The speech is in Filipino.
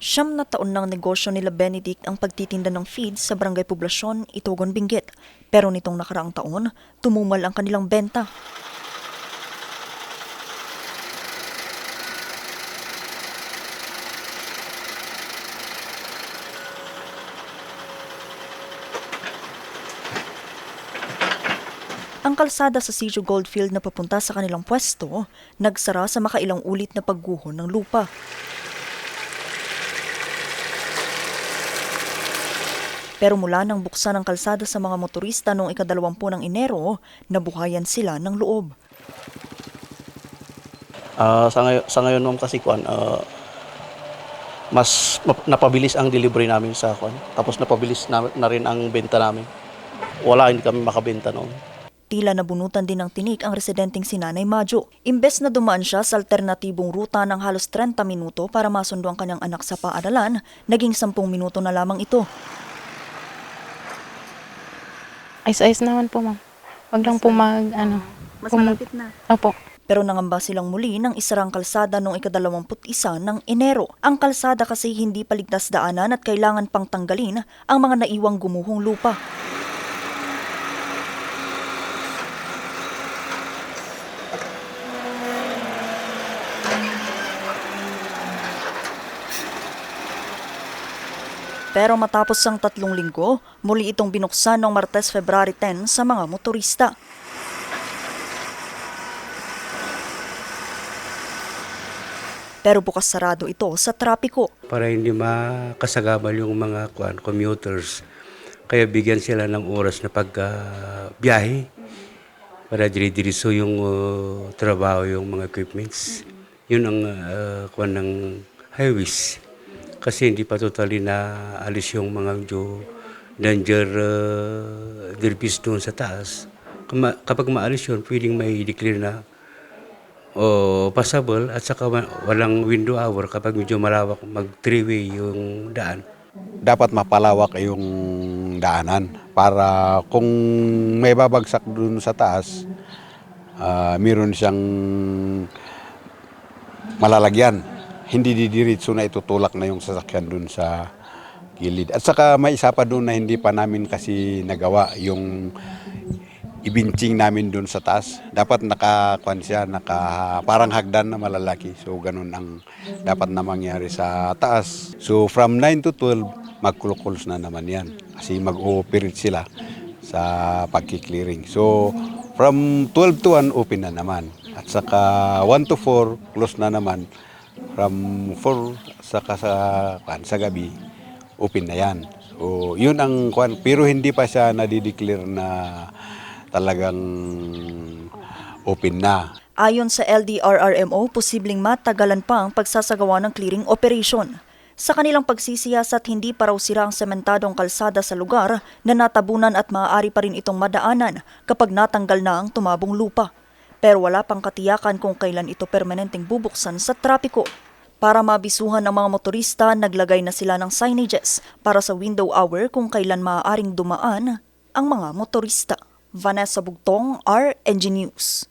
7 na taon ng negosyo nila Benedict ang pagtitinda ng feed sa Barangay Poblasyon, Itugon, Benguet. Pero nitong nakaraang taon, tumumal ang kanilang benta. Ang kalsada sa Sitio Goldfield na papunta sa kanilang pwesto, nagsara sa makailang ulit na pagguho ng lupa. Pero mula nang buksan ang kalsada sa mga motorista noong ika-20 ng Enero, nabuhayan sila ng loob. Sa ngayon ma'am kasi mas napabilis ang delivery namin sa kuan. Tapos napabilis na rin ang benta namin. Hindi kami makabenta noon. Tila nabunutan din ng tinik ang residenteng si Nanay Majo. Imbes na dumaan siya sa alternatibong ruta ng halos 30 minuto para masundo ang kanyang anak sa paaralan, naging 10 minuto na lamang ito. Ayos-ayos naman po, ma'am. Wag lang po Mas malapit na. Opo. Pero nangamba silang muli ng isarang kalsada noong ika-21 ng Enero. Ang kalsada kasi hindi paligtas daanan at kailangan pang tanggalin ang mga naiwang gumuhong lupa. Pero matapos ang 3 linggo, muli itong binuksan noong Martes, February 10 sa mga motorista. Pero bukas sarado ito sa trapiko. Para hindi makasagabal yung mga commuters. Kaya bigyan sila ng oras na pagbiyahe para diri-diriso yung trabaho, yung mga equipments. Yun ang ng highways. Kasi hindi pa totally na alis yung mga danger derbies doon sa taas. Kapag maalis yun, pwedeng may declare na passable at saka walang window hour kapag medyo malawak mag-three-way yung daan. Dapat mapalawak yung daanan para kung may babagsak dun sa taas, meron siyang malalagyan. Hindi didiritso na itutulak na yung sasakyan dun sa gilid. At saka may isa pa dun na hindi pa namin kasi nagawa yung ibinching namin dun sa taas. Dapat parang hagdan na malalaki. So ganun ang dapat na mangyari sa taas. So from 9 to 12, magkulukuls na naman yan. Kasi mag-ooperate sila sa pagki-clearing. So from 12 to 1, open na naman. At saka 1 to 4, close na naman. From 4 sa gabi, open na yan. So yun ang pero hindi pa siya nadideclare na talagang open na. Ayon sa LDRRMO, posibleng matagalan pa ang pagsasagawa ng clearing operation. Sa kanilang pagsisiyasat, hindi pa raw sira ang sementadong kalsada sa lugar na natabunan at maaari pa rin itong madaanan kapag natanggal na ang tumabong lupa. Pero wala pang katiyakan kung kailan ito permanenteng bubuksan sa trapiko. Para mabisuhan ng mga motorista, naglagay na sila ng signages para sa window hour kung kailan maaaring dumaan ang mga motorista. Vanessa Bugtong, RNG News.